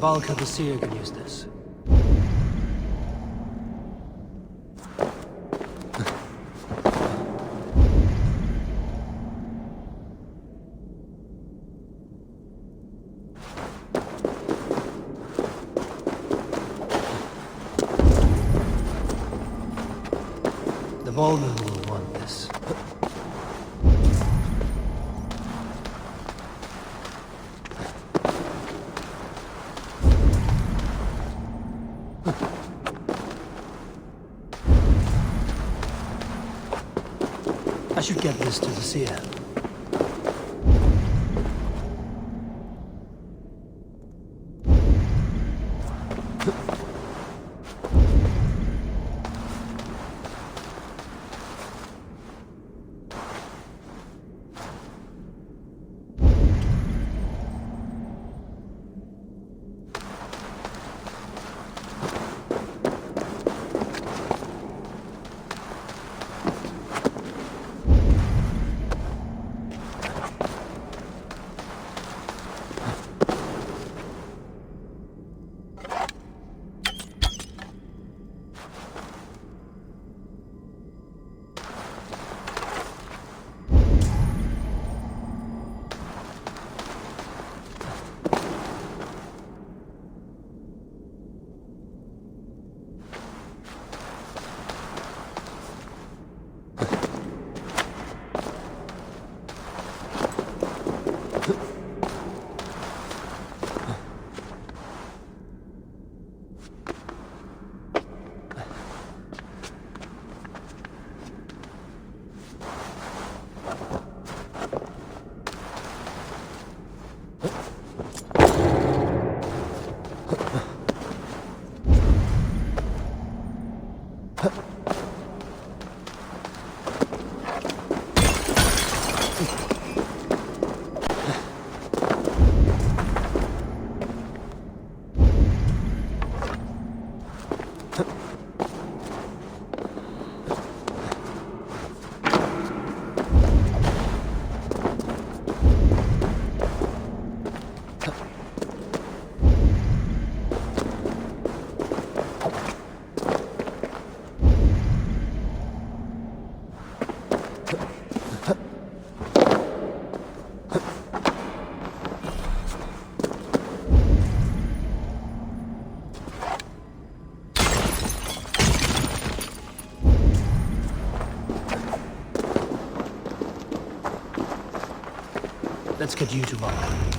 Valka the Seer can use this. The Volman will want this. I should get this to the Seer. Let's get you to Valhalla.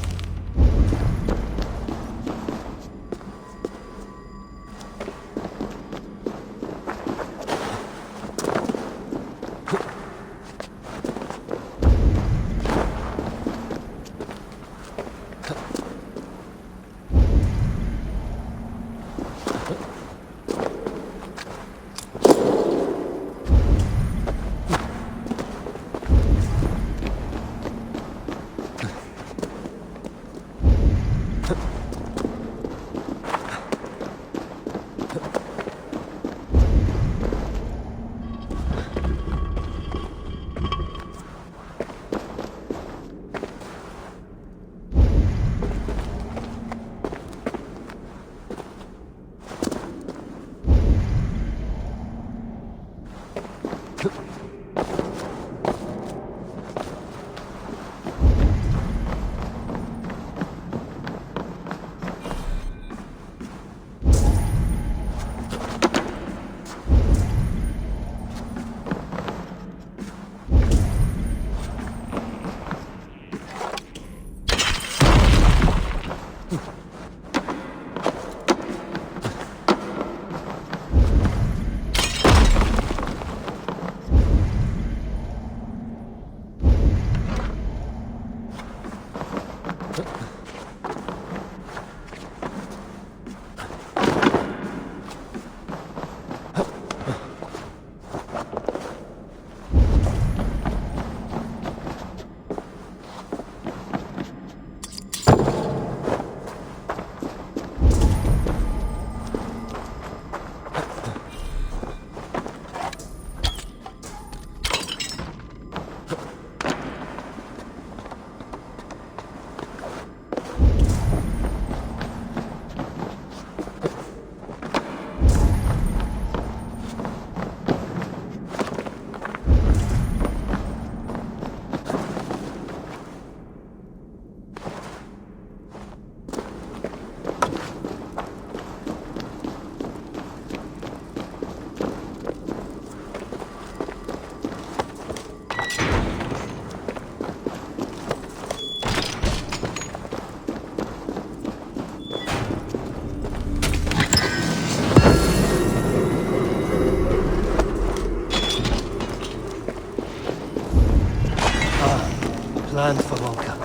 land for Volker.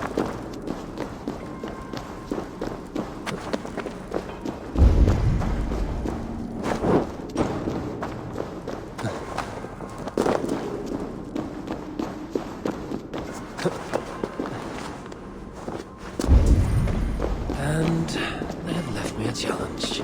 And they have left me a challenge.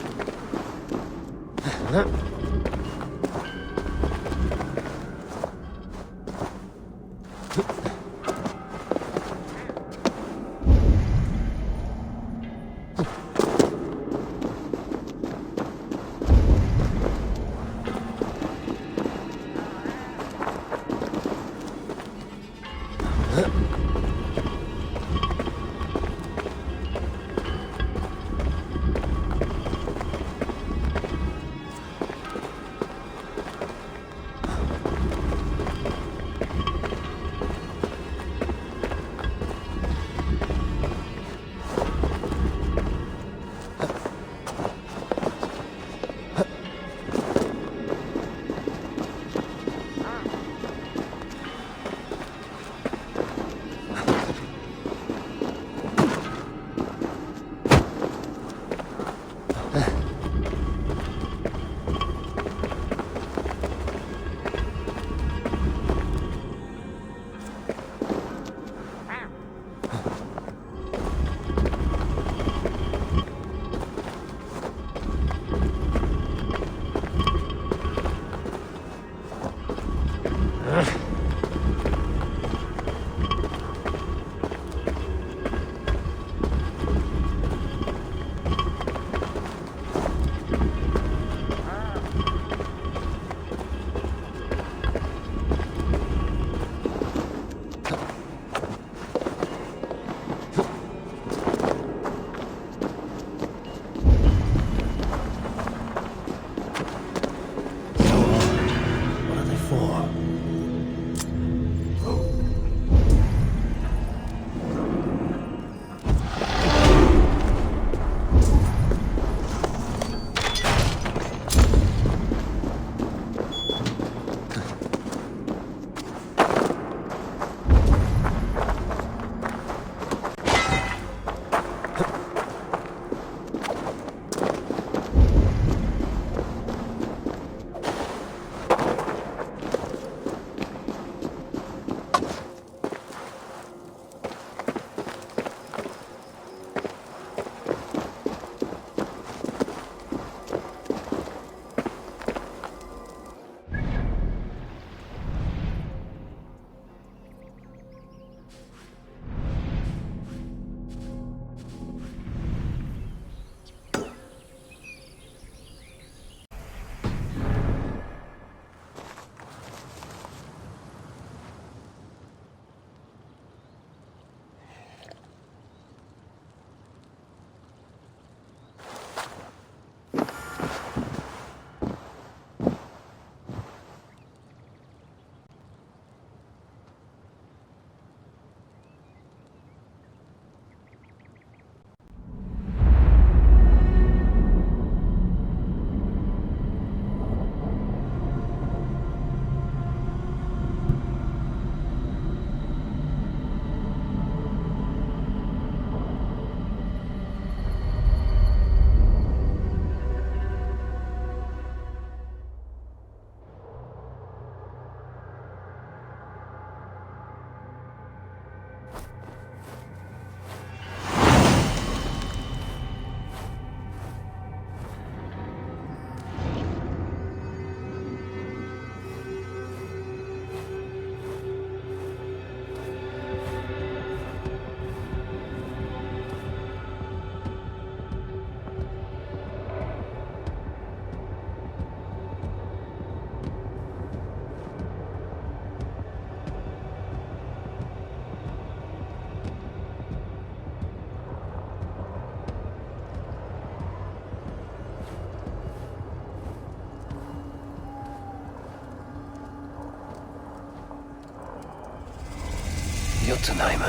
JOTUNHEIM.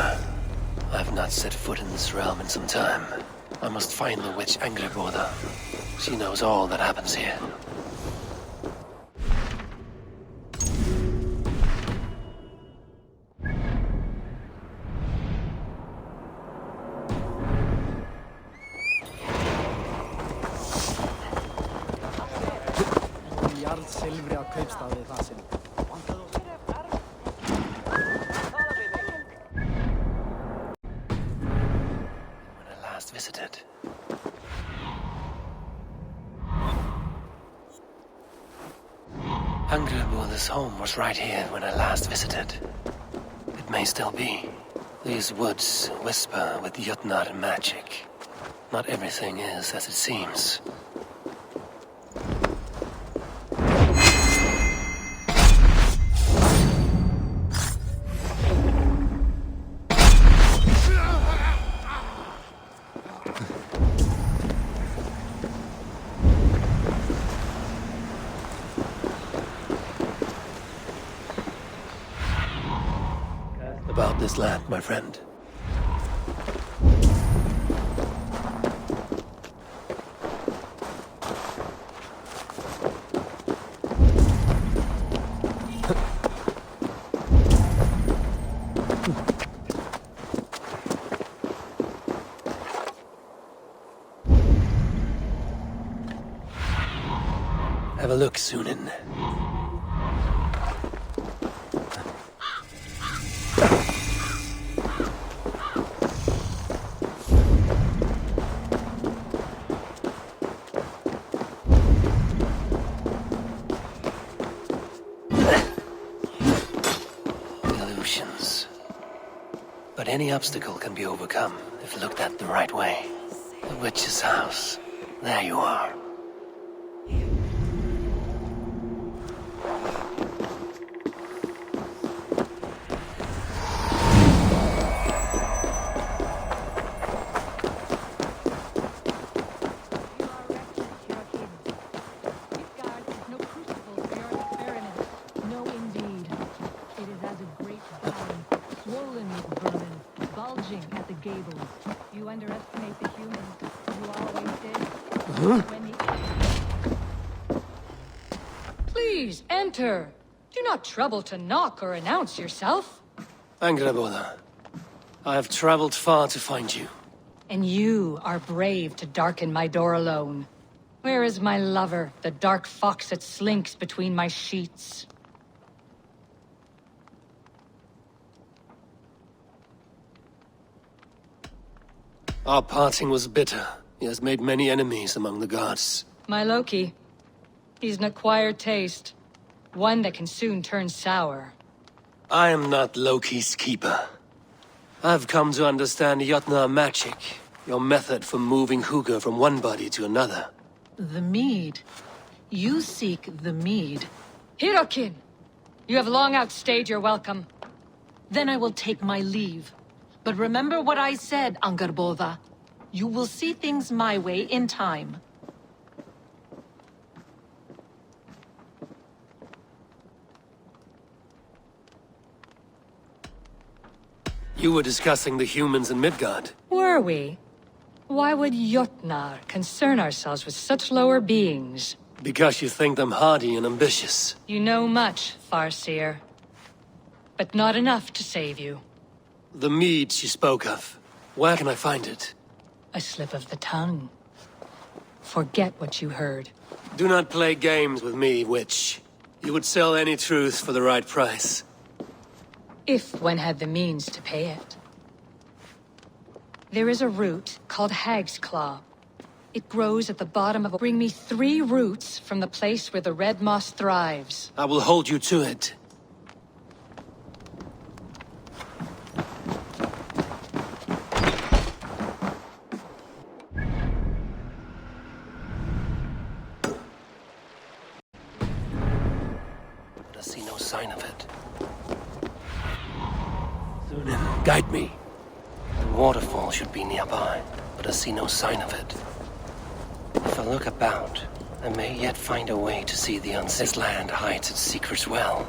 I've not set foot in this realm in some time. I must find the witch Angrboda. She knows all that happens here. silfri á kaupstað við það sinn. When I last visited. Angreboda's home was right here when I last visited. It may still be. These woods whisper with Jotnar magic. Not everything is as it seems. About this land, my friend. Have a look, Sunan. Illusions. But any obstacle can be overcome if looked at the right way. The witch's house. There you are. You underestimate the humans. You always did. Please, enter. Do not trouble to knock or announce yourself. Angreboda, I have traveled far to find you. And you are brave to darken my door alone. Where is my lover, the dark fox that slinks between my sheets? Our parting was bitter. He has made many enemies among the gods. My Loki. He's an acquired taste. One that can soon turn sour. I am not Loki's keeper. I've come to understand Jotnar magic. Your method for moving Hugr from one body to another. The mead. You seek the mead. Hirokin! You have long outstayed your welcome. Then I will take my leave. But remember what I said, Angrboda. You will see things my way in time. You were discussing the humans in Midgard. Were we? Why would Jotnar concern ourselves with such lower beings? Because you think them hardy and ambitious. You know much, Farseer. But not enough to save you. The mead she spoke of. Where can I find it? A slip of the tongue. Forget what you heard. Do not play games with me, witch. You would sell any truth for the right price. If one had the means to pay it. There is a root called Hag's Claw. It grows at the bottom of a... Bring me 3 roots from the place where the red moss thrives. I will hold you to it. But I see no sign of it. Sunan, guide me. The waterfall should be nearby, but I see no sign of it. If I look about, I may yet find a way to see the unseen. This land hides its secrets well,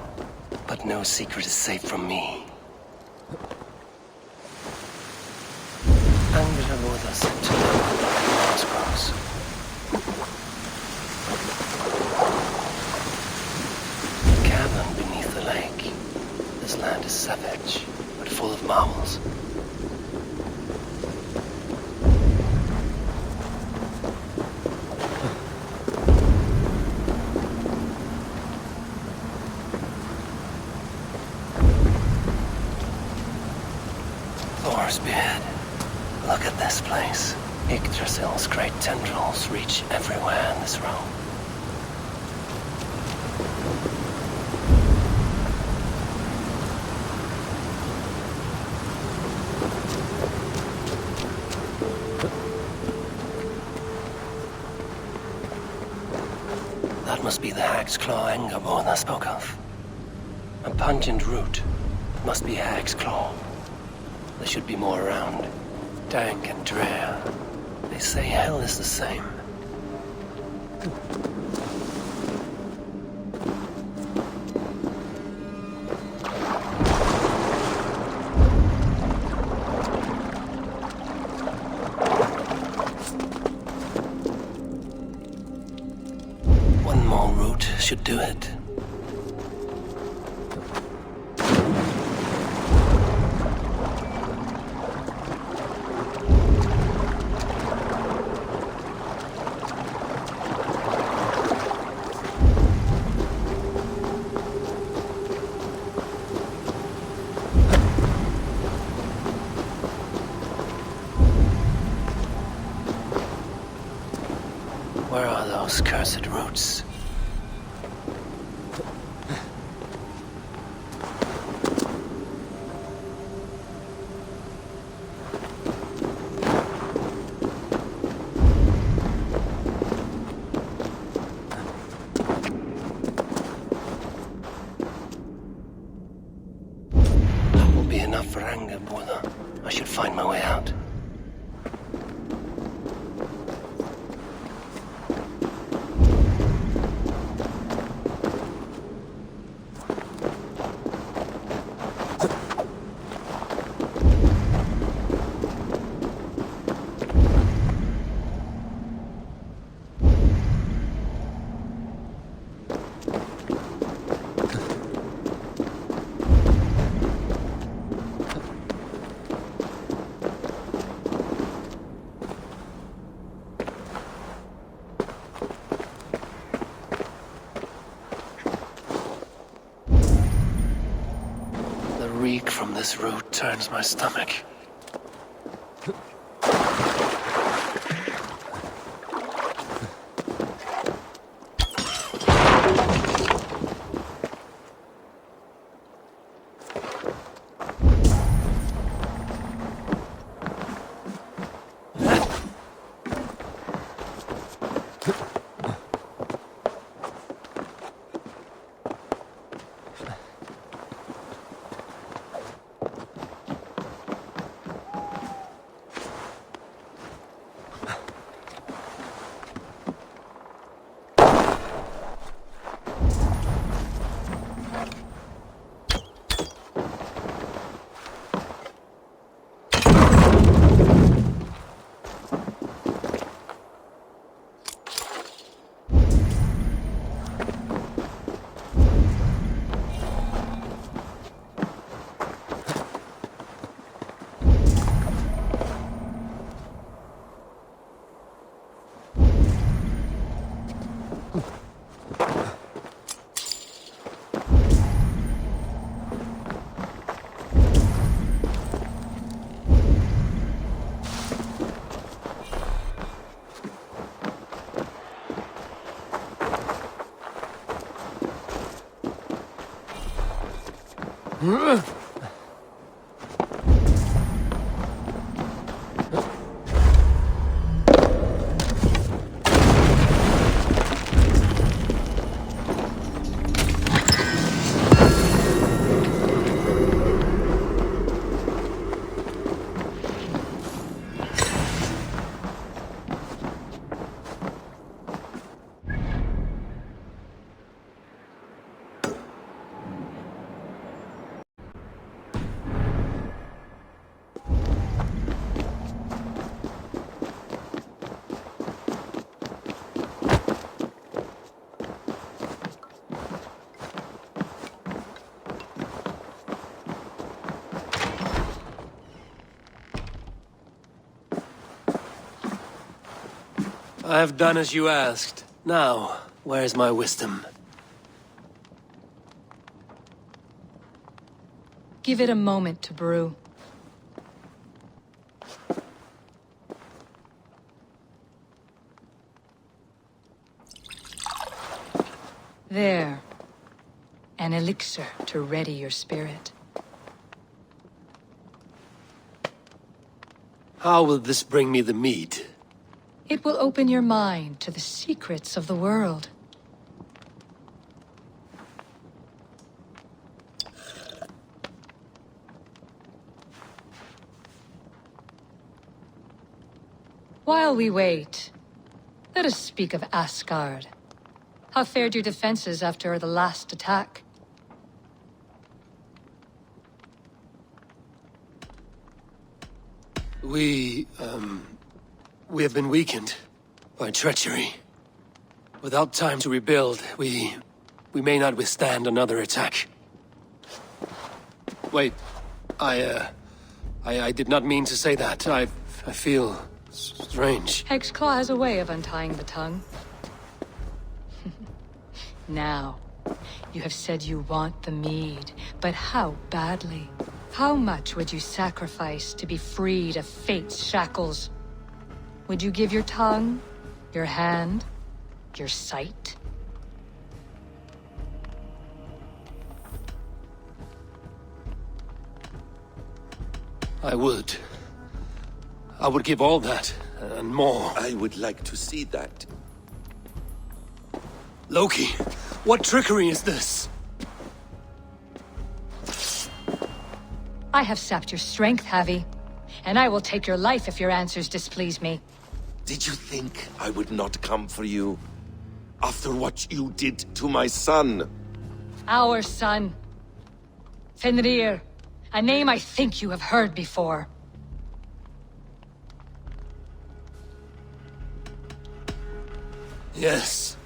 but no secret is safe from me. Angrboda said to know where the moss grows. A cavern beneath the lake. This land is savage, but full of marvels. ahead. Look at this place. Yggdrasil's great tendrils reach everywhere in this realm. That must be the Hag's Claw Angerborn spoke of. A pungent root. Must be Hag's Claw. There should be more around. Dank and drear. They say hell is the same. One more route should do it. Where are those cursed roots? That will be enough for Angerborn. I should find my way out. The reek from this root turns my stomach. I have done as you asked. Now, where's my wisdom? Give it a moment to brew. There. An elixir to ready your spirit. How will this bring me the mead? It will open your mind to the secrets of the world. While we wait, let us speak of Asgard. How fared your defenses after the last attack? We have been weakened by treachery. Without time to rebuild, we may not withstand another attack. Wait, I did not mean to say that. I feel strange. Hexclaw has a way of untying the tongue. Now, you have said you want the mead, but how badly? How much would you sacrifice to be freed of fate's shackles? Would you give your tongue, your hand, your sight? I would. I would give all that, and more. I would like to see that. Loki, what trickery is this? I have sapped your strength, Havi. And I will take your life if your answers displease me. Did you think I would not come for you? After what you did to my son? Our son. Fenrir. A name I think you have heard before. Yes.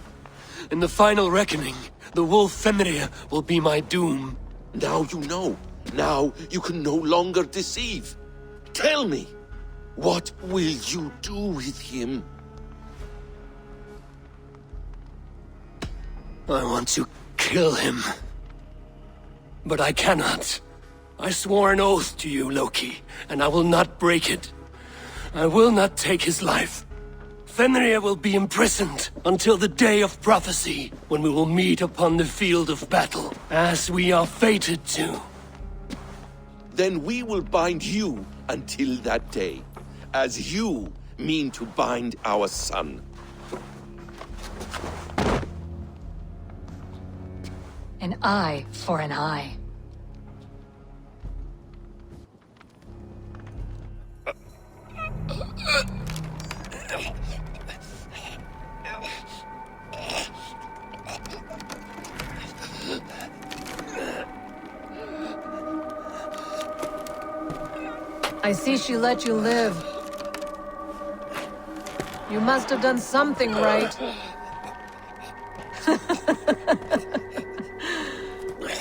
In the final reckoning, the wolf Fenrir will be my doom. Now you know. Now you can no longer deceive. Tell me, what will you do with him? I want to kill him. But I cannot. I swore an oath to you, Loki, and I will not break it. I will not take his life. Fenrir will be imprisoned until the day of prophecy, when we will meet upon the field of battle, as we are fated to. Then we will bind you until that day, as you mean to bind our son. An eye for an eye. I see she let you live. You must have done something right.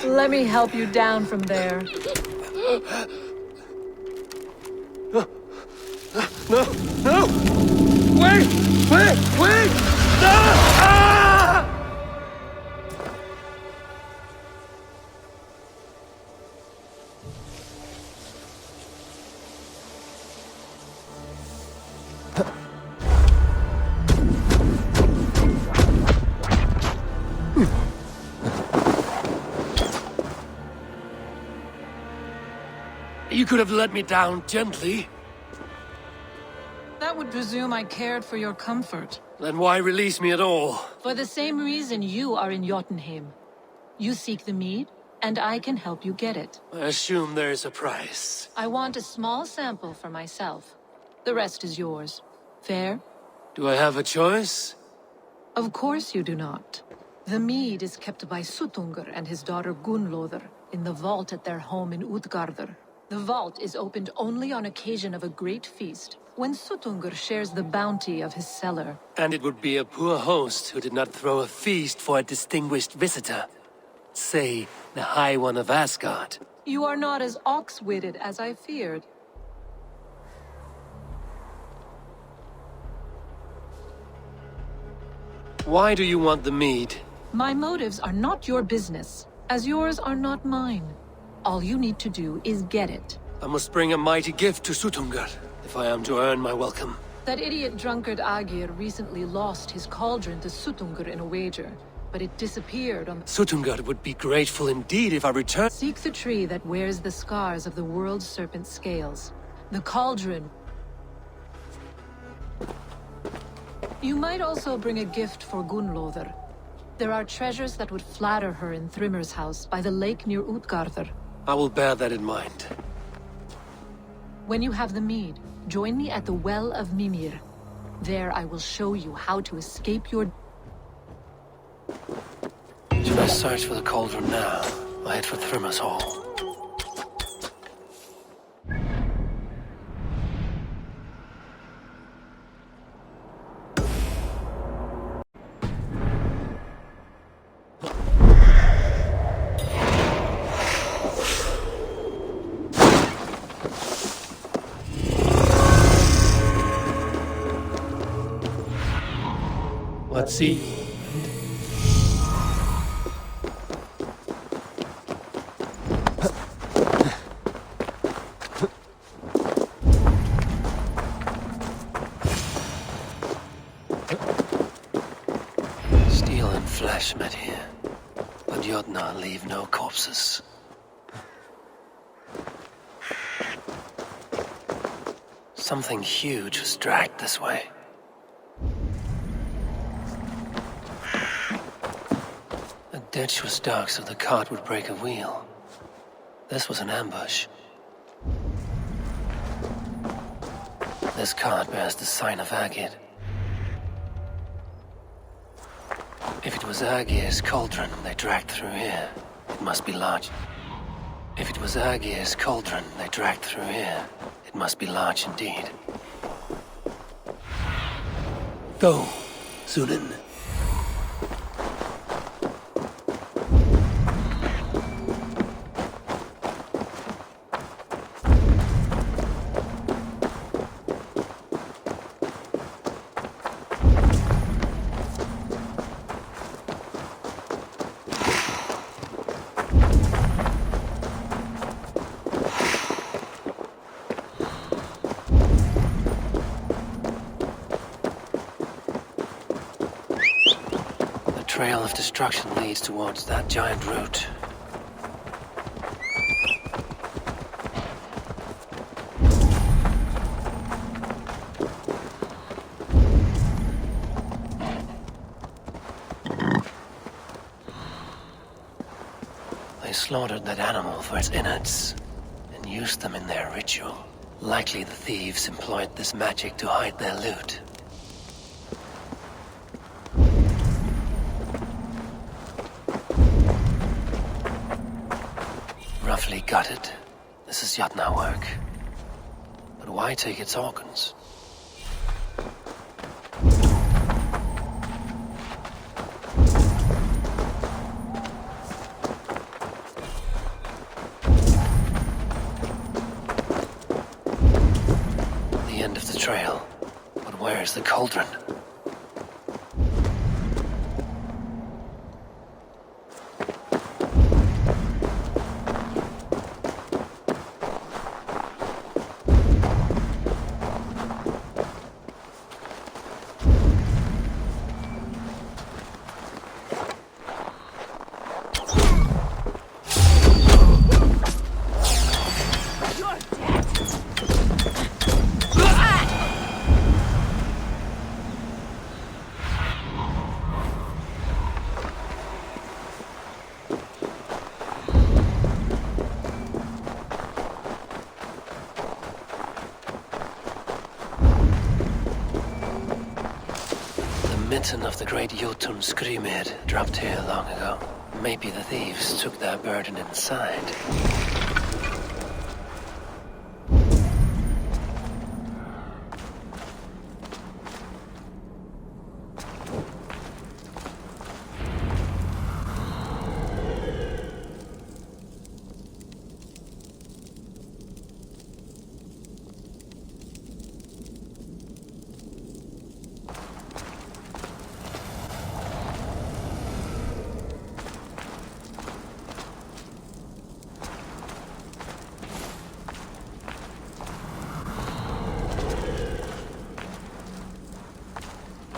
Let me help you down from there. No! No! Wait! Wait! Wait! No! Ah! You could have let me down gently. That would presume I cared for your comfort. Then why release me at all? For the same reason you are in Jotunheim. You seek the mead, and I can help you get it. I assume there is a price. I want a small sample for myself. The rest is yours. Fair? Do I have a choice? Of course you do not. The mead is kept by Suttungr and his daughter Gunnlóðr in the vault at their home in Utgardr. The vault is opened only on occasion of a great feast, when Suttungr shares the bounty of his cellar. And it would be a poor host who did not throw a feast for a distinguished visitor. Say, the High One of Asgard. You are not as ox-witted as I feared. Why do you want the mead? My motives are not your business, as yours are not mine. All you need to do is get it. I must bring a mighty gift to Suttungr, if I am to earn my welcome. That idiot drunkard Agir recently lost his cauldron to Suttungr in a wager. but it disappeared on... Sutungar would be grateful indeed if I returned. Seek the tree that wears the scars of the world serpent scales. The cauldron. You might also bring a gift for Gunlothr. There are treasures that would flatter her in Thrimmer's house by the lake near Utgardr. I will bear that in mind. When you have the mead, join me at the Well of Mimir. There I will show you how to escape your... Should I search for the cauldron now, or head for Thrimmer's hall? Let's see. Steel and flesh met here, but Jotnar leave no corpses. Something huge was dragged this way. The ditch was dark, so the cart would break a wheel. This was an ambush. This cart bears the sign of Agid. If it was Agir's cauldron they dragged through here, it must be large. If it was Agir's cauldron they dragged through here, it must be large indeed. Go, Sunan. The trail of destruction leads towards that giant root. They slaughtered that animal for its innards and used them in their ritual. Likely the thieves employed this magic to hide their loot. Roughly gutted. This is Jotnar work. But why take its organs? The end of the trail. But where is the cauldron? Mitten of the great Jotun Skrimir dropped here long ago. Maybe the thieves took their burden inside.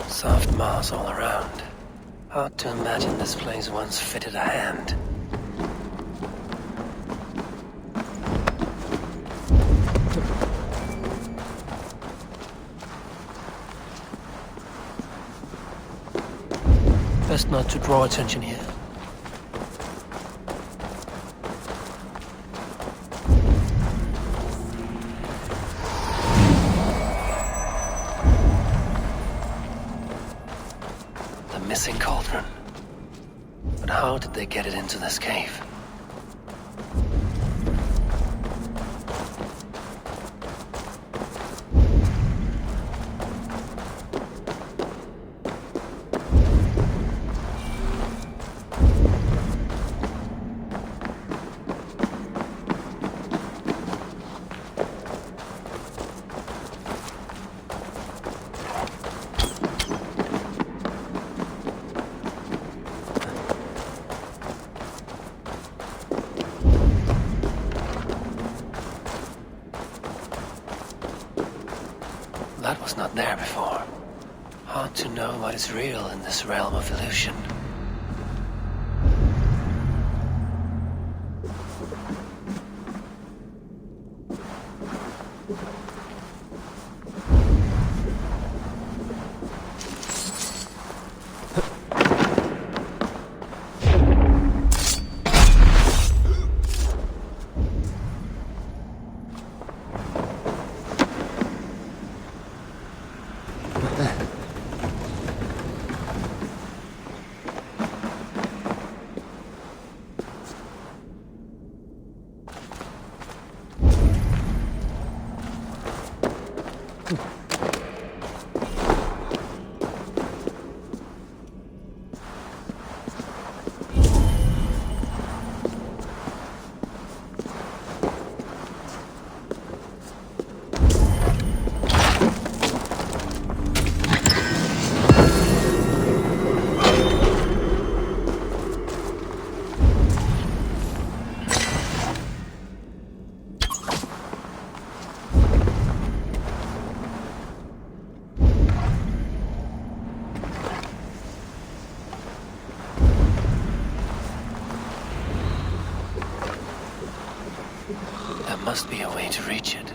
Soft moss all around. Hard to imagine this place once fitted a hand. Best not to draw attention here. The missing cauldron. But how did they get it into this cave? That was not there before. Hard to know what is real in this realm of illusion. There must be a way to reach it.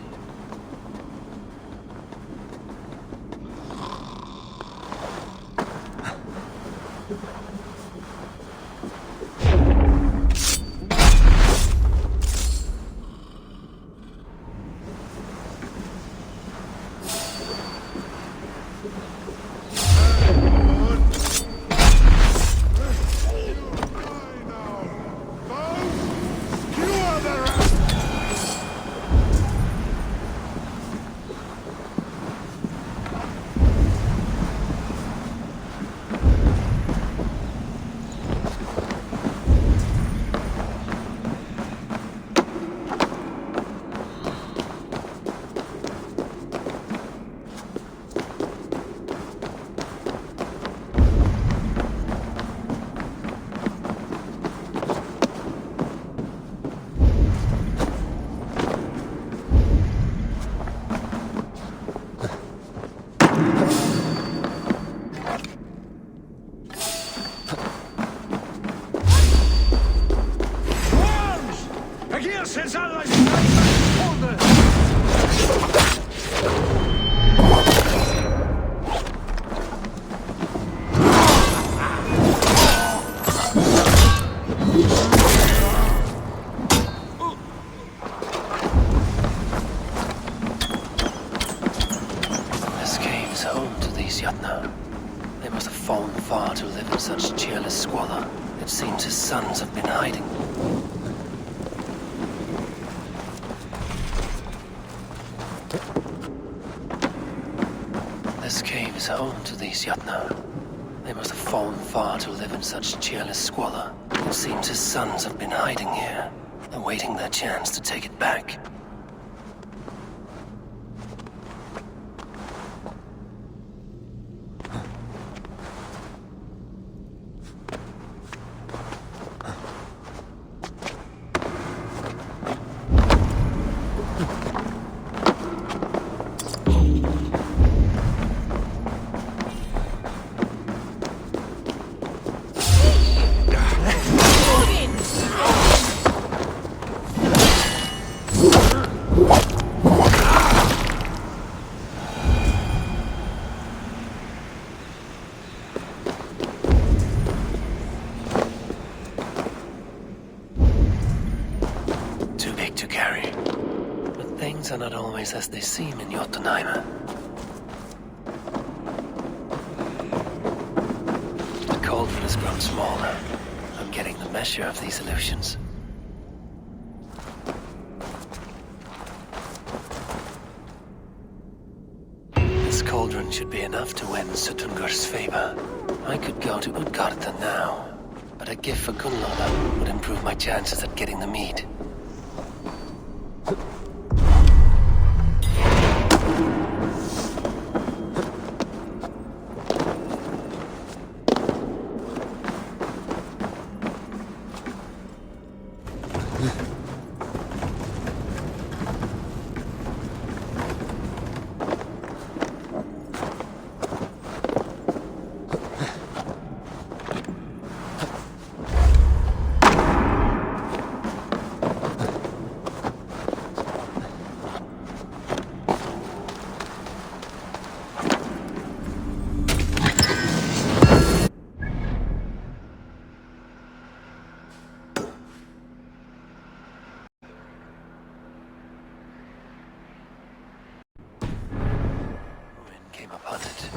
They must have fallen far to live in such cheerless squalor. It seems his sons have been hiding. This cave is home to these Jotnar. They must have fallen far to live in such cheerless squalor. It seems his sons have been hiding here, awaiting their chance to take it back. are not always as they seem in Jotunheim. The cauldron has grown smaller. I'm getting the measure of these illusions. This cauldron should be enough to win Sutungur's favor. I could go to Utgarda now, but a gift for Gunnlaugur would improve my chances at getting the mead. Came upon it.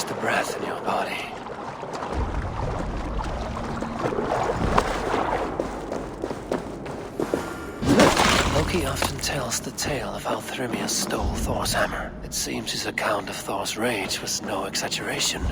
The breath in your body. Loki often tells the tale of how Thrymia stole Thor's hammer. It seems his account of Thor's rage was no exaggeration.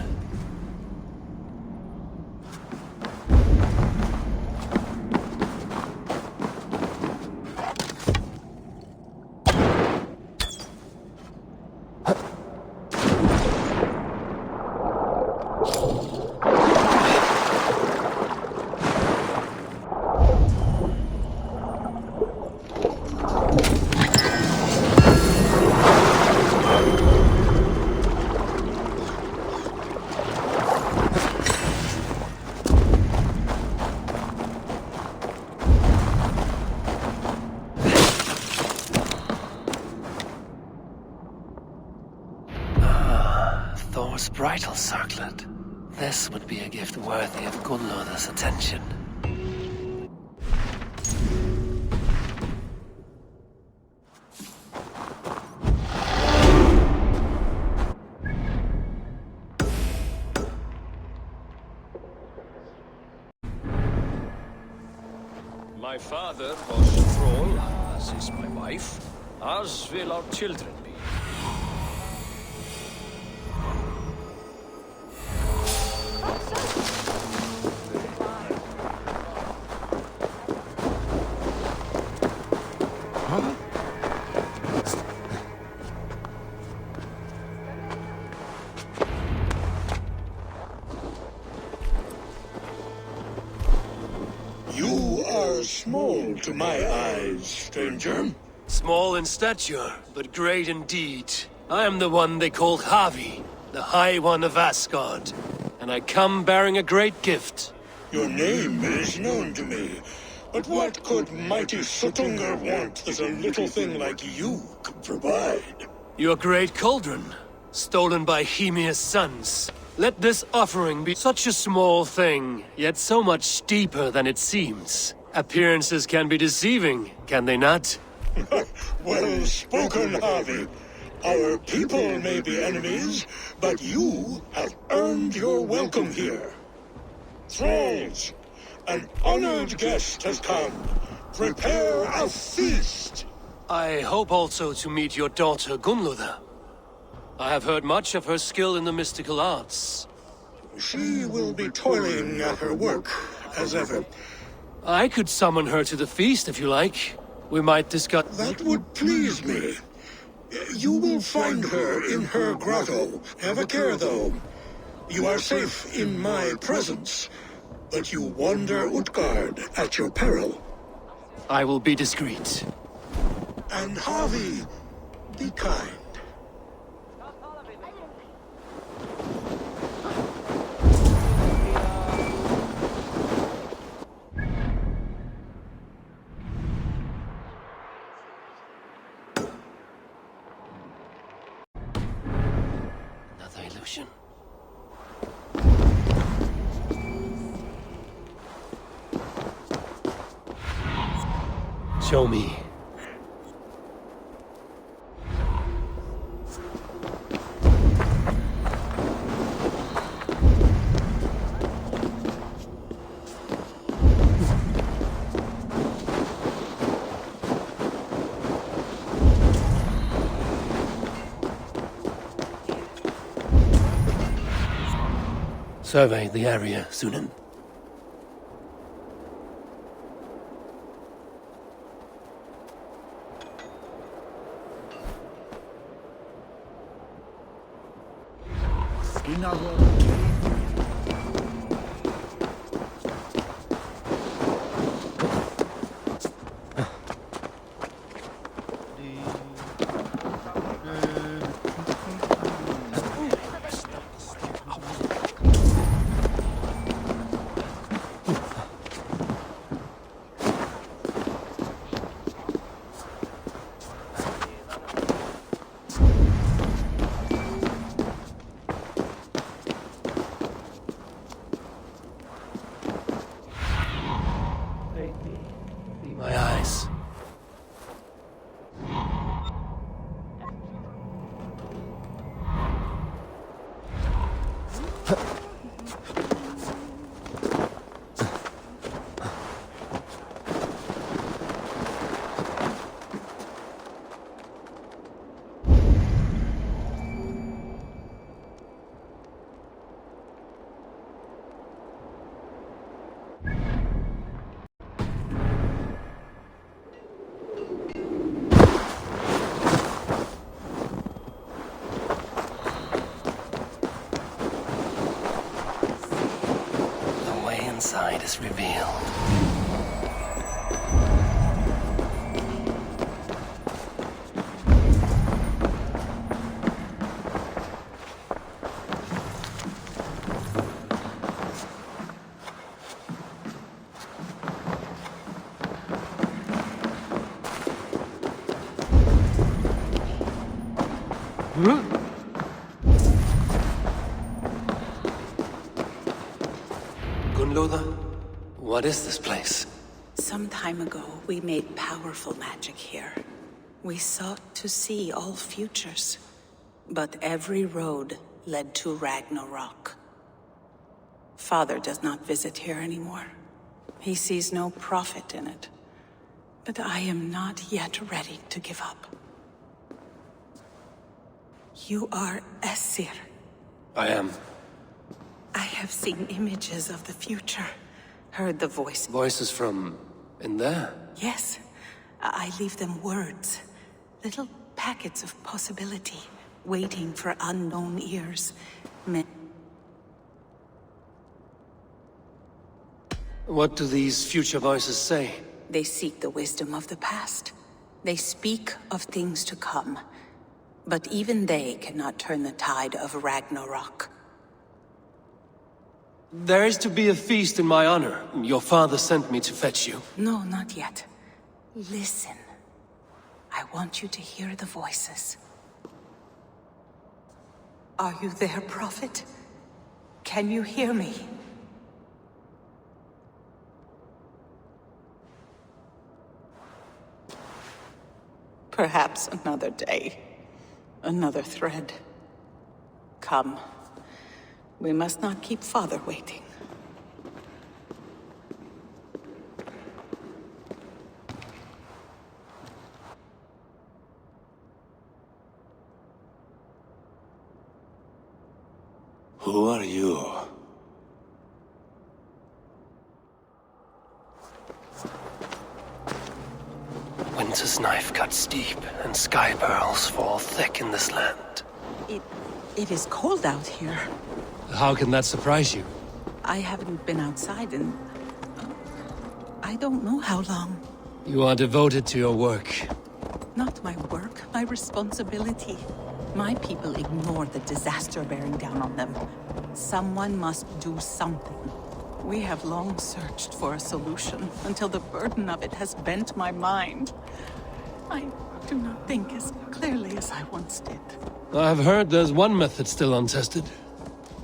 Thor's bridal circlet. This would be a gift worthy of Gunnlaugur's attention. My father was thrall, as is my wife, as will our children be. You are small to my eyes, stranger. Small in stature, but great in deed. I am the one they call Havi, the High One of Asgard. And I come bearing a great gift. Your name is known to me, but what could mighty Sutungur want that a little thing like you could provide? Your great cauldron, stolen by Hymir's sons. Let this offering be such a small thing, yet so much deeper than it seems. Appearances can be deceiving, can they not? Well spoken, Harvey. Our people may be enemies, but you have earned your welcome here. Thralls, An honored guest has come. Prepare a feast. I hope also to meet your daughter Gunlother. I have heard much of her skill in the mystical arts. She will be toiling at her work, as ever. I could summon her to the feast if you like. We might discuss... That would please me. You will find her in her grotto. Have a care, though. You are safe in my presence, but you wander Utgard at your peril. I will be discreet. And Harvey, be kind. Another illusion. Show me. Survey the area, Sunan. My eyes. The way inside is revealed. Gunlother, what is this place? Some time ago, we made powerful magic here. We sought to see all futures, but every road led to Ragnarok. Father does not visit here anymore. He sees no profit in it. But I am not yet ready to give up. You are Esir. I am. I have seen images of the future, heard the voice. Voices from in there? Yes, I leave them words. Little packets of possibility, waiting for unknown ears. What do these future voices say? They seek the wisdom of the past. They speak of things to come. But even they cannot turn the tide of Ragnarok. There is to be a feast in my honor. Your father sent me to fetch you. No, not yet. Listen. I want you to hear the voices. Are you there, Prophet? Can you hear me? Perhaps another day. Another thread. Come. We must not keep Father waiting. Who are you? Winter's knife cuts deep, and sky pearls fall thick in this land. It is cold out here. How can that surprise you? I haven't been outside in... I don't know how long. You are devoted to your work. Not my work, my responsibility. My people ignore the disaster bearing down on them. Someone must do something. We have long searched for a solution until the burden of it has bent my mind. I do not think as clearly as I once did. I've heard there's one method still untested.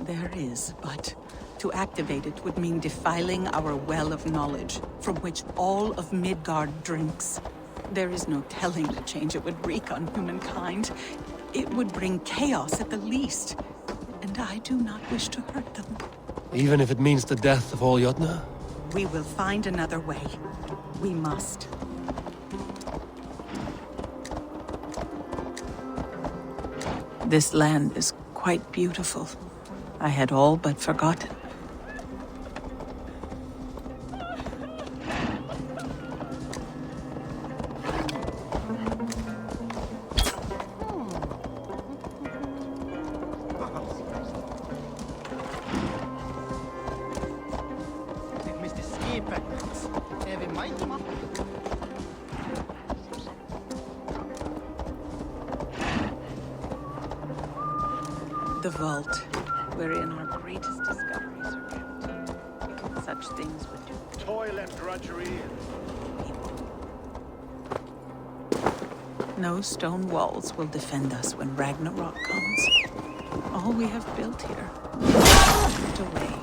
There is, but to activate it would mean defiling our well of knowledge, from which all of Midgard drinks. There is no telling the change it would wreak on humankind. It would bring chaos at the least, and I do not wish to hurt them. Even if it means the death of all Jotna? We will find another way. We must. This land is quite beautiful. I had all but forgotten. The vault, wherein our greatest discoveries are kept. Such things would do. Toil and drudgery. No stone walls will defend us when Ragnarok comes. All we have built here, stripped away.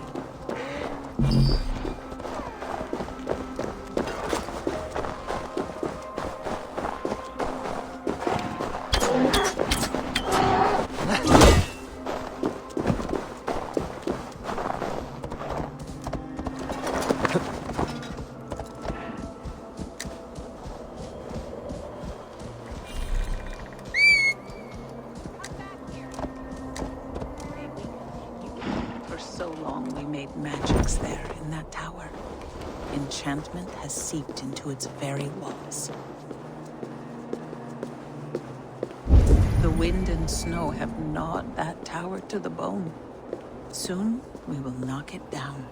So long we made magics there in that tower. Enchantment has seeped into its very walls. The wind and snow have gnawed that tower to the bone. Soon we will knock it down.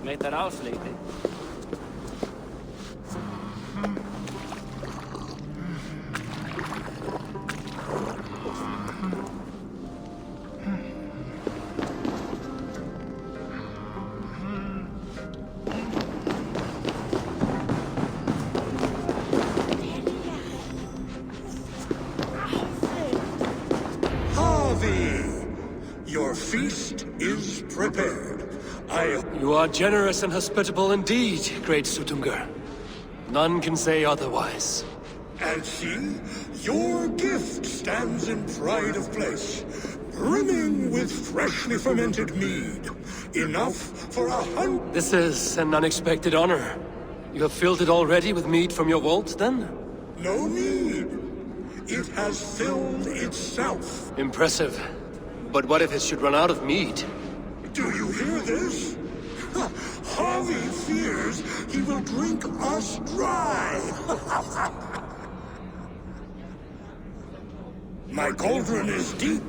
Meitar afsleiti. Your feast is prepared. You are generous and hospitable indeed, great Sutungur. None can say otherwise. And see, your gift stands in pride of place, brimming with freshly fermented mead. Enough for 100... This is an unexpected honor. You have filled it already with mead from your vault, then? No need. It has filled itself. Impressive. But what if it should run out of mead? Do you hear this? Harvey fears he will drink us dry. My cauldron is deep,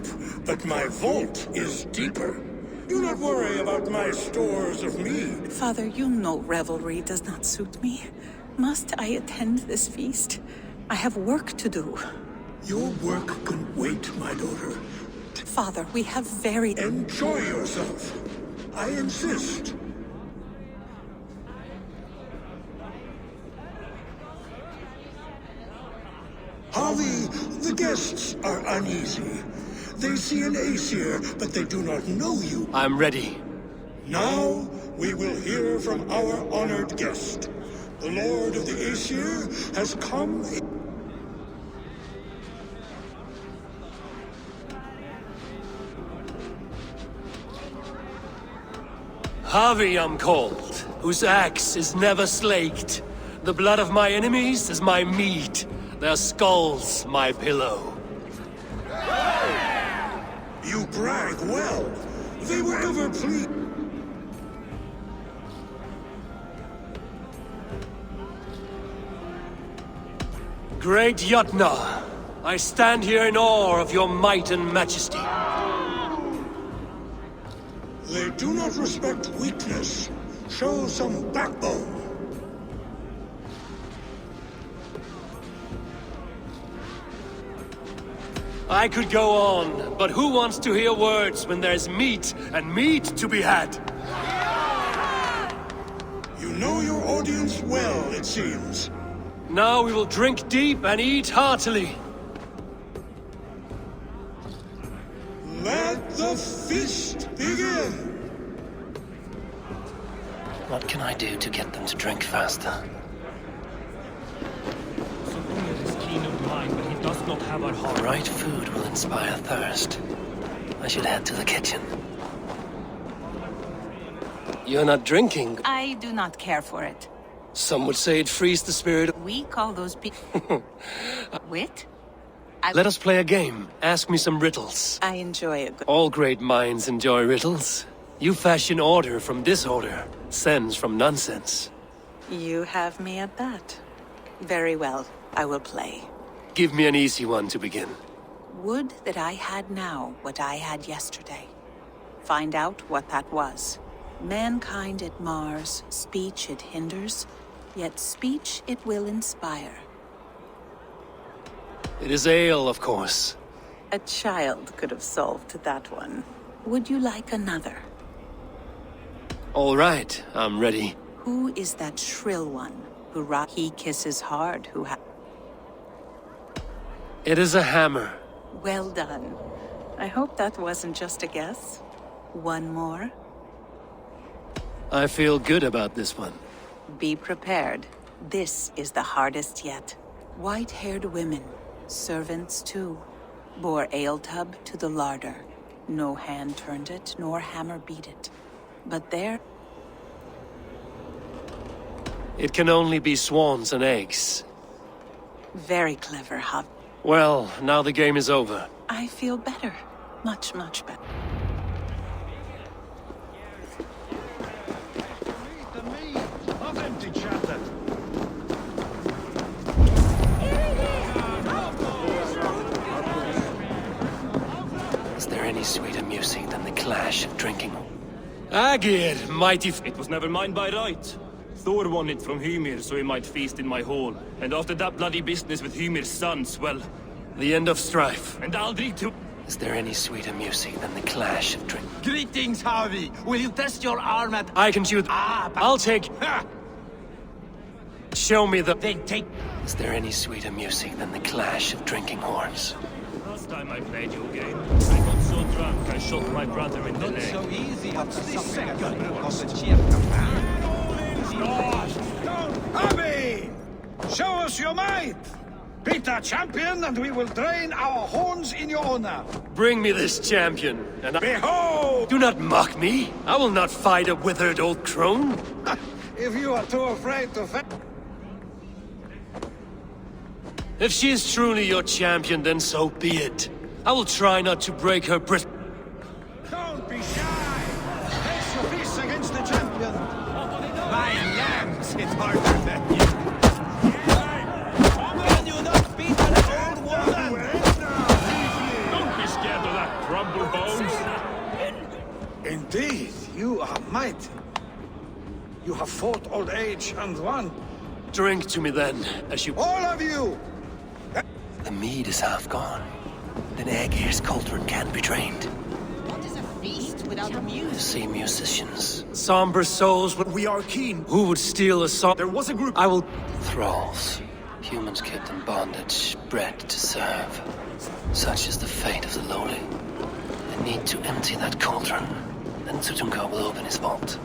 but my vault is deeper. Do not worry about my stores of mead. Father, you know revelry does not suit me. Must I attend this feast? I have work to do. Your work can wait, my daughter. Father, we have very... Enjoy yourself. I insist. Harvey, the guests are uneasy. They see an Aesir, but they do not know you. I'm ready. Now, we will hear from our honored guest. The Lord of the Aesir has come... Javi I'm called, whose axe is never slaked. The blood of my enemies is my meat, their skulls my pillow. You brag well. They were ever pleased. Great Yutna, I stand here in awe of your might and majesty. They do not respect weakness. Show some backbone. I could go on, but who wants to hear words when there's meat and meat to be had? You know your audience well, it seems. Now we will drink deep and eat heartily. Let the feast begin! What can I do to get them to drink faster? Sotungr is keen of mind, but he does not have our heart. The right food will inspire thirst. I should head to the kitchen. You're not drinking. I do not care for it. Some would say it frees the spirit. We call those people... Wit? Let us play a game. Ask me some riddles. I enjoy a good... All great minds enjoy riddles. You fashion order from disorder, sense from nonsense. You have me at that. Very well, I will play. Give me an easy one to begin. Would that I had now what I had yesterday. Find out what that was. Mankind it mars, speech it hinders, yet speech it will inspire. It is ale, of course. A child could have solved that one. Would you like another? All right, I'm ready. Who is that shrill one? He kisses hard, It is a hammer. Well done. I hope that wasn't just a guess. One more. I feel good about this one. Be prepared. This is the hardest yet. White-haired women, servants too, bore ale tub to the larder. No hand turned it, nor hammer beat it. But there... It can only be swans and eggs. Very clever, Hub. Well, now the game is over. I feel better. Much, much better. Is there any sweeter music than the clash of drinking? Agir, mighty... It was never mine by right. Thor won it from Hymir so he might feast in my hall. And after that bloody business with Hymir's sons, well... The end of strife. And I'll drink to... Is there any sweeter music than the clash of drink? Greetings, Harvey. Will you test your arm at... I can shoot... I'll take... Ha! Show me the... Then take... Is there any sweeter music than the clash of drinking horns? Last time I played your game, I got so drunk I shot my brother in the leg. so easy. What's this second? Harvey! Show us your might! Beat our champion and we will drain our horns in your honor. Bring me this champion, and Behold! Do not mock me. I will not fight a withered old crone. If you are too afraid to fight... If she is truly your champion, then so be it. I will try not to break her brit... Don't be shy! Face your fists against the champion! My lambs, it's harder than you. Can you not beat an old woman? Don't be scared of that, crumble bones. Indeed, you are mighty. You have fought old age and won. Drink to me then, as you... All of you! The mead is half gone. Then Aegir's cauldron can be drained. What is a feast without You music? see musicians, Somber souls, but We are keen. who would steal a song? There was a group... I will... thralls, humans kept in bondage, bred to serve. Such is the fate of the lowly. They need to empty that cauldron. Then Sutunga will open his vault.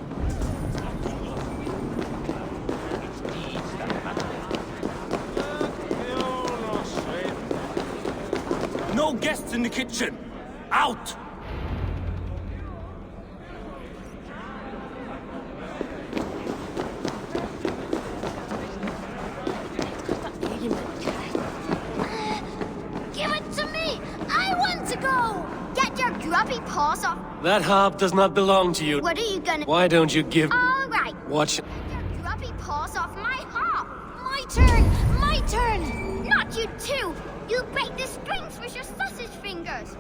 No guests in the kitchen! Out! paws off. That harp does not belong to you. What are you gonna... Why don't you give... All right. Watch... Your grubby paws off my harp. My turn. My turn. Not you too. You break the strings with your sausage fingers.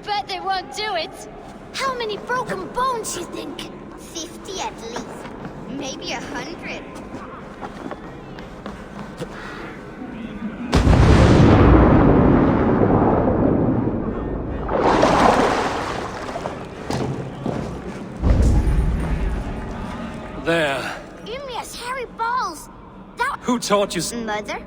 Bet they won't do it. How many broken bones you think? 50 at least. Maybe 100. There. Ymria's hairy balls. That... Who taught you... Mother?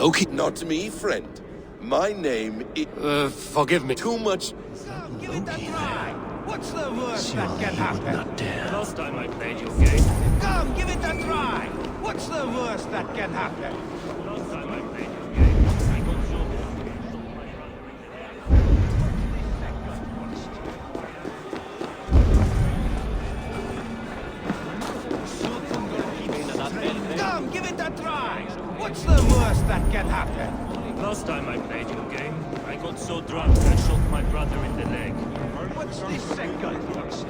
Loki? Not me, friend. My name is... forgive me. Too much... Give it a try. What's the worst that can happen? Not dare. Last time I played your game. Come, give it a try. What's the worst that can happen? Last time I played your game, I got so... Come, give it a try. What's the worst that can happen? Last time I played your game, I got so drunk I shot my brother in the leg. What's the second worst?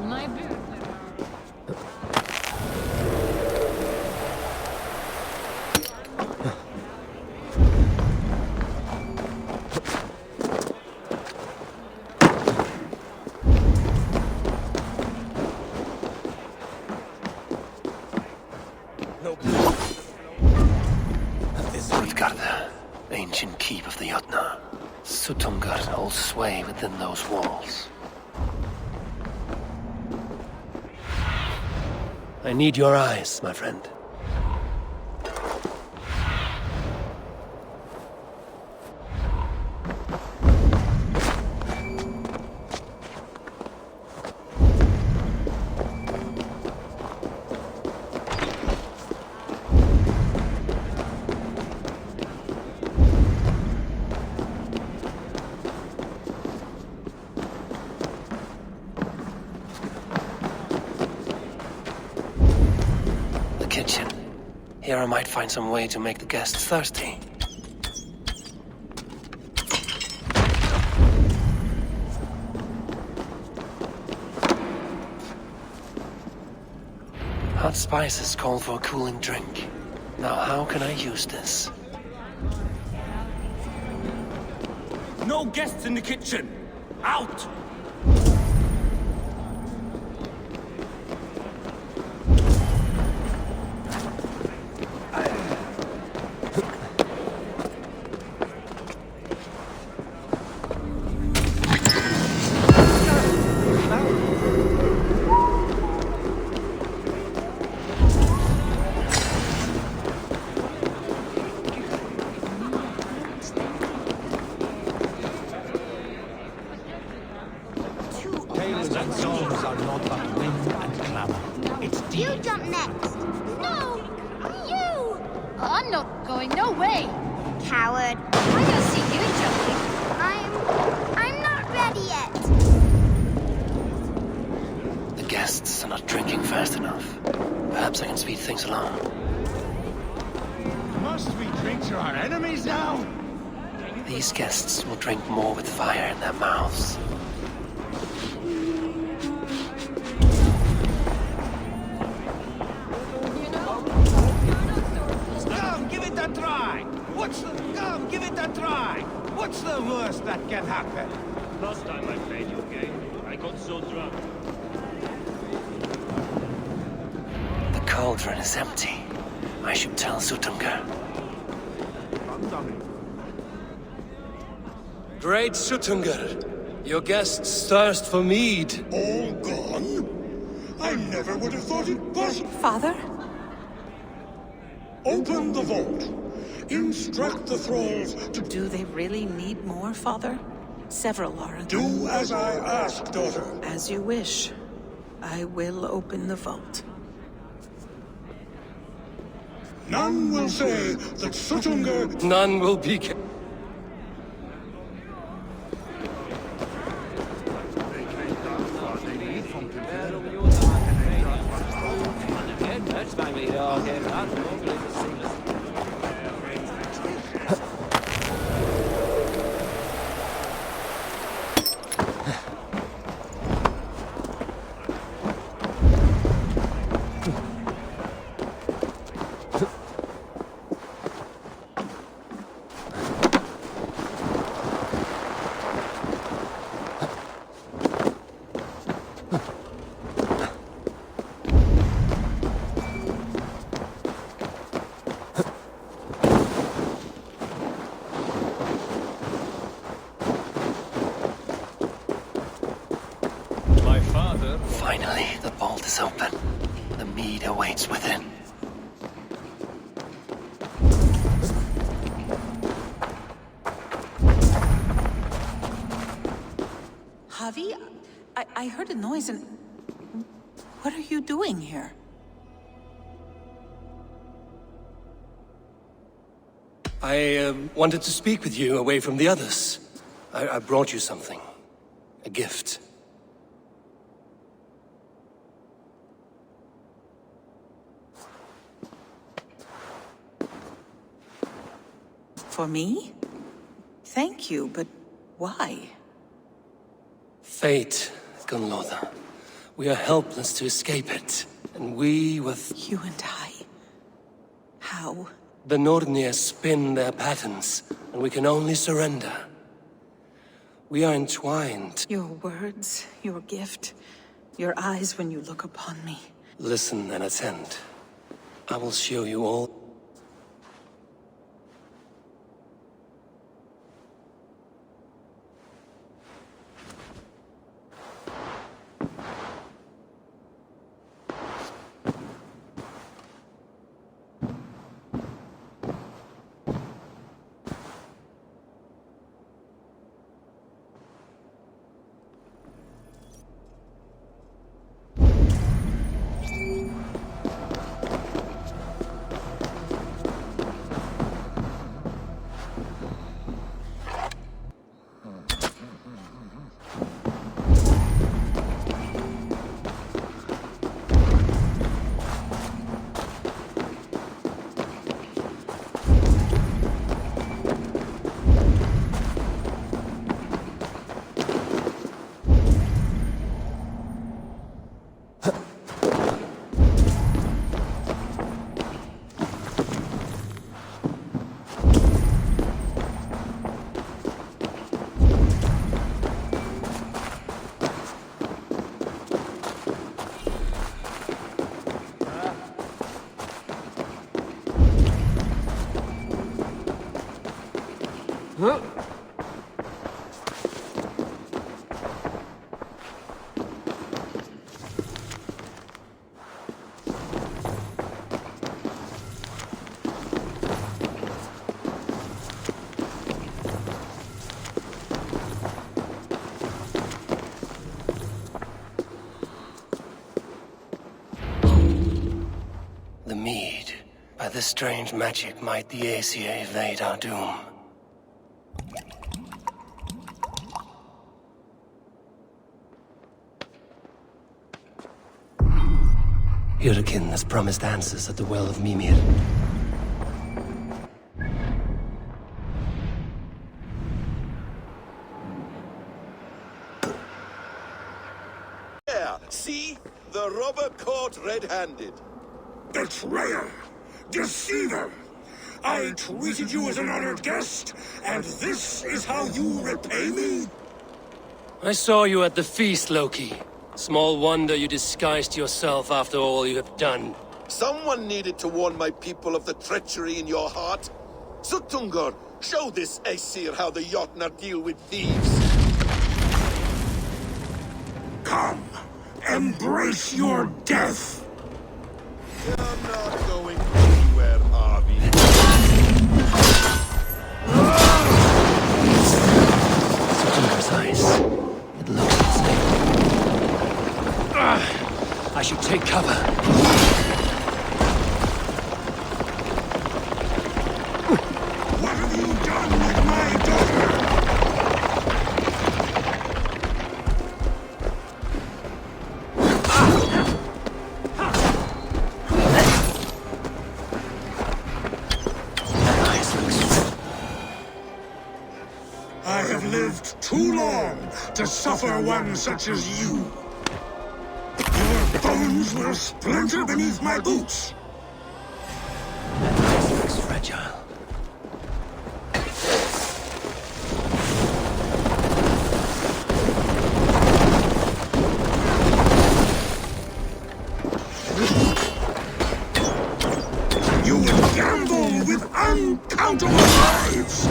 My beard. Utgarda, ancient keep of the Jotna. Sutungar holds sway within those walls. I need your eyes, my friend. Kitchen. Here I might find some way to make the guests thirsty. Hot spices call for a cooling drink. Now how can I use this? No guests in the kitchen! Out! Tales and songs are not but wind and clamor. It's deep. You jump next. No! You! I'm not going, no way! Coward. I don't see you jumping. I'm not ready yet. The guests are not drinking fast enough. Perhaps I can speed things along. Must we drink to our enemies now? These guests will drink more with fire in their mouths. Come, give it a try. Come, give it a try. What's the worst that can happen? Last time I played your game, I got so drunk. The cauldron is empty. I should tell Sutungar. Great Sutungar, your guests thirst for mead. All gone? I never would have thought it possible. Father? Open the vault. Instruct the thralls to... Do they really need more, Father? Several are. Do as I ask, daughter. As you wish. I will open the vault. None will say that Sutungur... None will be... Finally, the vault is open. The mead awaits within. Javi, I heard a noise and... What are you doing here? I wanted to speak with you away from the others. I brought you something. A gift. For me? Thank you, but why? Fate, Gunloda. We are helpless to escape it. And we with... You and I? How? The Nornir spin their patterns, and we can only surrender. We are entwined. Your words, your gift, your eyes when you look upon me. Listen and attend. I will show you all... The mead. By this strange magic might the Aesir evade our doom. Hyrkin has promised answers at the Well of Mimir. Yeah, see? The robber caught red-handed. Betrayer! Deceiver! I treated you as an honored guest, and this is how you repay me? I saw you at the feast, Loki. Small wonder you disguised yourself after all you have done. Someone needed to warn my people of the treachery in your heart. Sutungur, show this Aesir how the Jotnar deal with thieves. Come, Embrace your death! You're not going anywhere, Harvey. Precise. It looks unstable. I should take cover. What have you done with my daughter? I have lived too long to suffer one such as you. Your bones will splinter beneath my boots. That ice looks fragile. You would gamble with uncountable lives!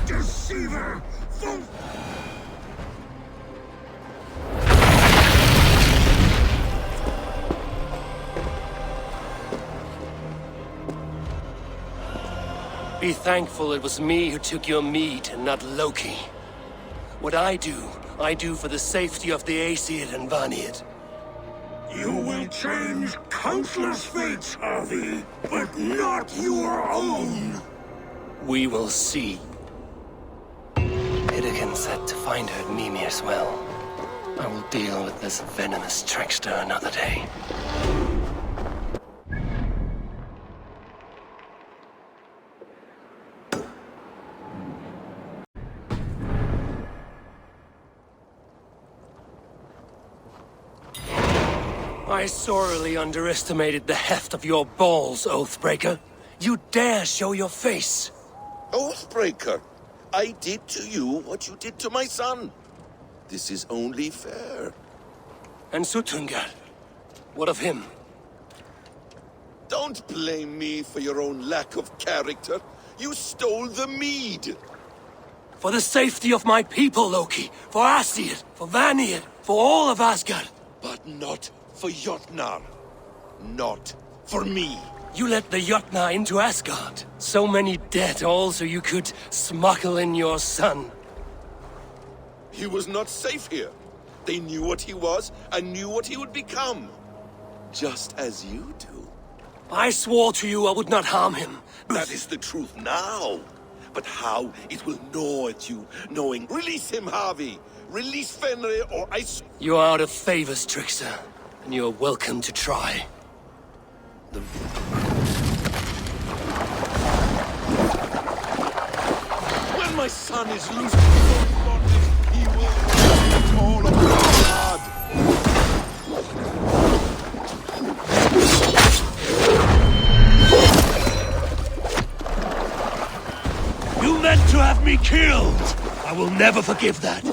Deceiver! Be thankful it was me who took your meat and not Loki. What I do for the safety of the Aesir and Vanir. You will change countless fates, Harvey, but not your own! We will see. Idaken said to find her at Mimir's well. I will deal with this venomous trickster another day. I sorely underestimated the heft of your balls, Oathbreaker. You dare show your face! Oathbreaker, I did to you what you did to my son. This is only fair. And Sutungar? What of him? Don't blame me for your own lack of character. You stole the mead. For the safety of my people, Loki. For Aesir, for Vanir, for all of Asgard. But not for Jotnar. Not for me. You let the Jotnar into Asgard. So many dead, all so you could smuggle in your son. He was not safe here. They knew what he was and knew what he would become. Just as you do. I swore to you I would not harm him. That is the truth now. But how it will gnaw at you, knowing... Release him, Harvey! Release Fenrir, or I... You are out of favors, trickster. And you are welcome to try. When my son is loose from bondage, he will it all of blood. You meant to have me killed! I will never forgive that.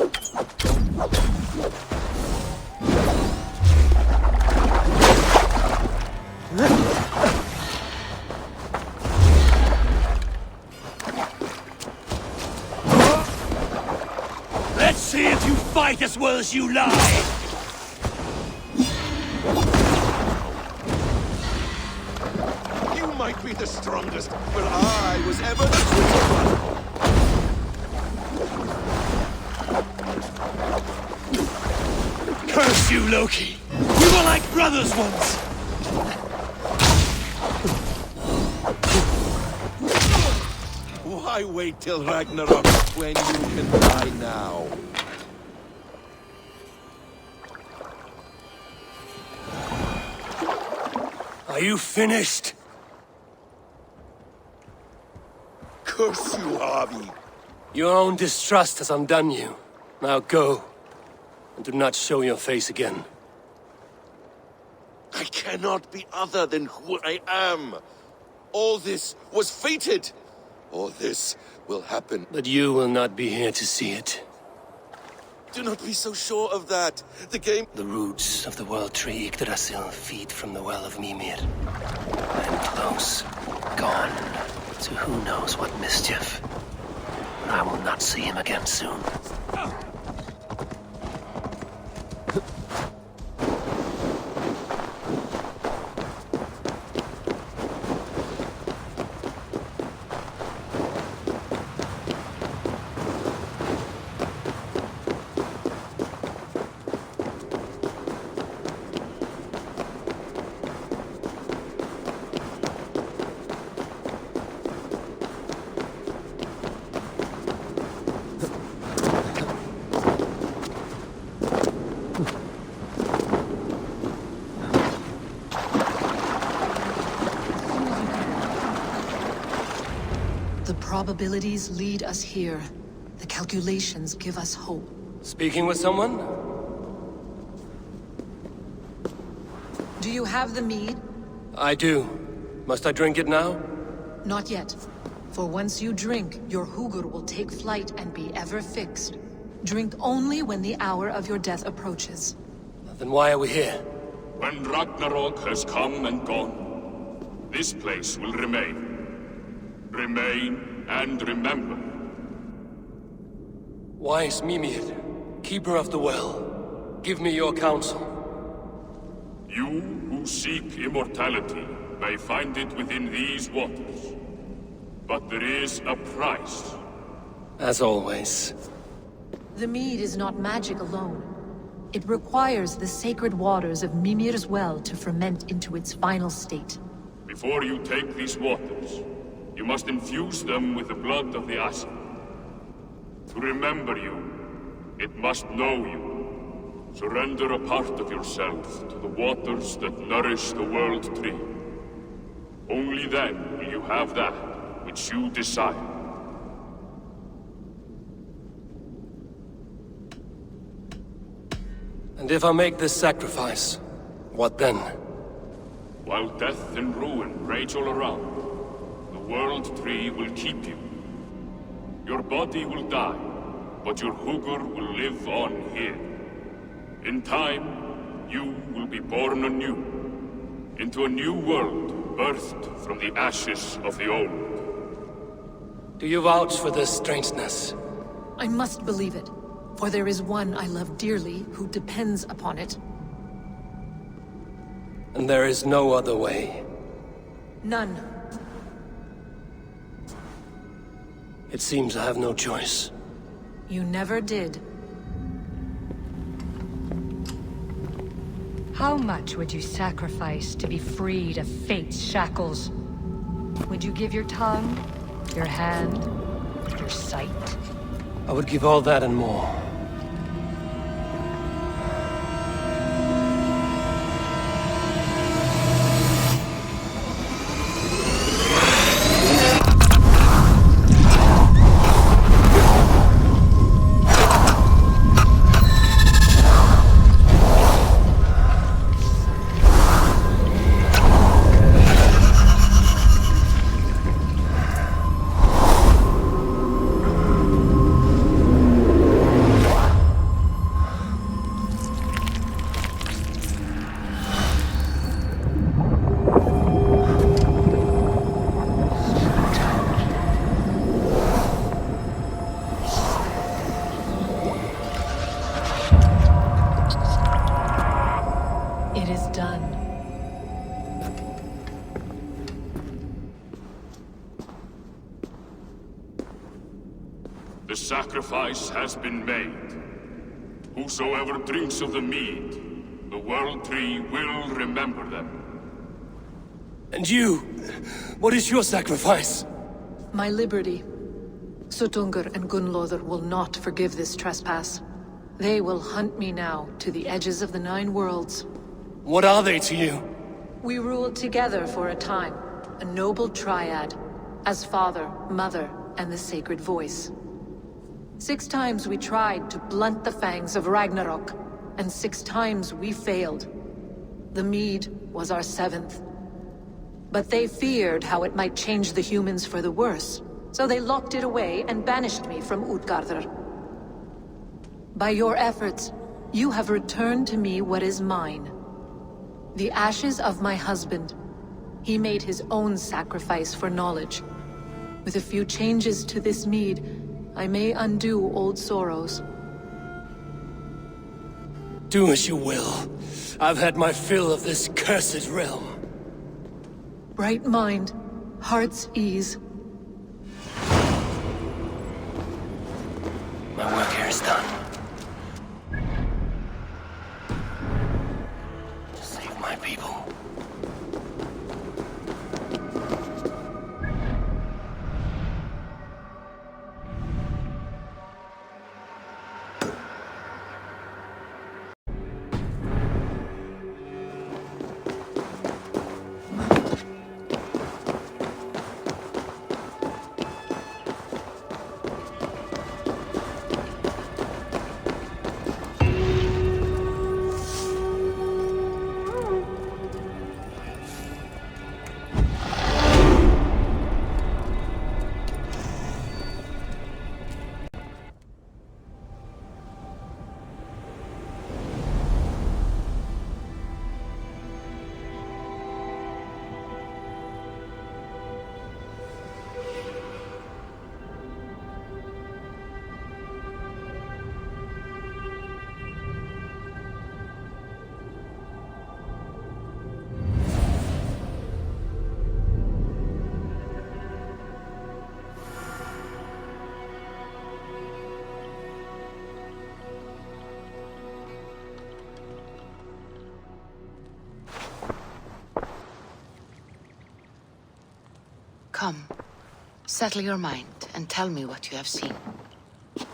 Let's see if you fight as well as you lie! You might be the strongest, but I was ever the quicker one. Curse you, Loki! We were like brothers once! Why wait till Ragnarok when you can die now? Are you finished? Curse you, Harvey! Your own distrust has undone you. Now go. And do not show your face again. I cannot be other than who I am. All this was fated. or this will happen. But you will not be here to see it. Do not be so sure of that. The game... The roots of the World Tree Yggdrasil feed from the well of Mimir. I am close, gone, to who knows what mischief. But I will not see him again soon. The probabilities lead us here. The calculations give us hope. Speaking with someone? Do you have the mead? I do. Must I drink it now? Not yet. For once you drink, your Hugur will take flight and be ever fixed. Drink only when the hour of your death approaches. Then why are we here? When Ragnarok has come and gone, this place will remain. Remain and remember. Wise Mimir, keeper of the well, give me your counsel. You who seek immortality may find it within these waters. But there is a price. As always. The mead is not magic alone. It requires the sacred waters of Mimir's well to ferment into its final state. Before you take these waters, you must infuse them with the blood of the Ashen. To remember you, it must know you. Surrender a part of yourself to the waters that nourish the World Tree. Only then will you have that which you desire. And if I make this sacrifice, what then? While death and ruin rage all around, the World Tree will keep you. Your body will die, but your Hugur will live on here. In time, you will be born anew, into a new world birthed from the ashes of the old. Do you vouch for this strangeness? I must believe it, for there is one I love dearly who depends upon it. And there is no other way? None. It seems I have no choice. You never did. How much would you sacrifice to be freed of fate's shackles? Would you give your tongue, your hand, your sight? I would give all that and more. The sacrifice has been made. Whosoever drinks of the mead, the World Tree will remember them. And you? What is your sacrifice? My liberty. Suttungr and Gunnlóðr will not forgive this trespass. They will hunt me now to the edges of the 9 worlds. What are they to you? We ruled together for a time, a noble triad, as father, mother, and the sacred voice. 6 times we tried to blunt the fangs of Ragnarok, and 6 times we failed. The mead was our 7th. But they feared how it might change the humans for the worse, So they locked it away and banished me from Utgardr. By your efforts, you have returned to me what is mine. The ashes of my husband. He made his own sacrifice for knowledge. With a few changes to this mead, I may undo old sorrows. Do as you will. I've had my fill of this cursed realm. Bright mind, heart's ease. My work here is done. To save my people. Come, settle your mind and tell me what you have seen.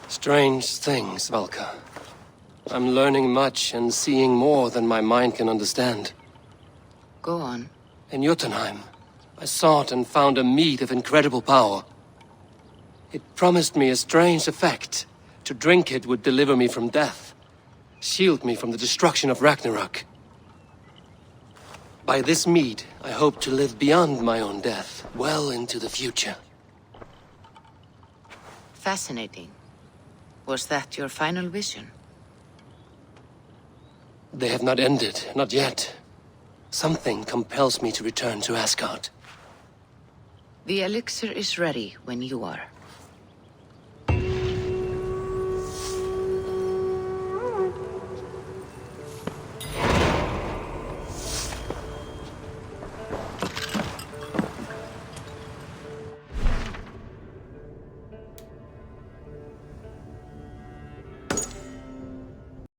Strange things, Valka. I'm learning much and seeing more than my mind can understand. Go on. In Jotunheim, I sought and found a mead of incredible power. It promised me a strange effect. To drink it would deliver me from death, shield me from the destruction of Ragnarok. By this mead, I hope to live beyond my own death, well into the future. Fascinating. Was that your final vision? They have not ended, not yet. Something compels me to return to Asgard. The elixir is ready when you are.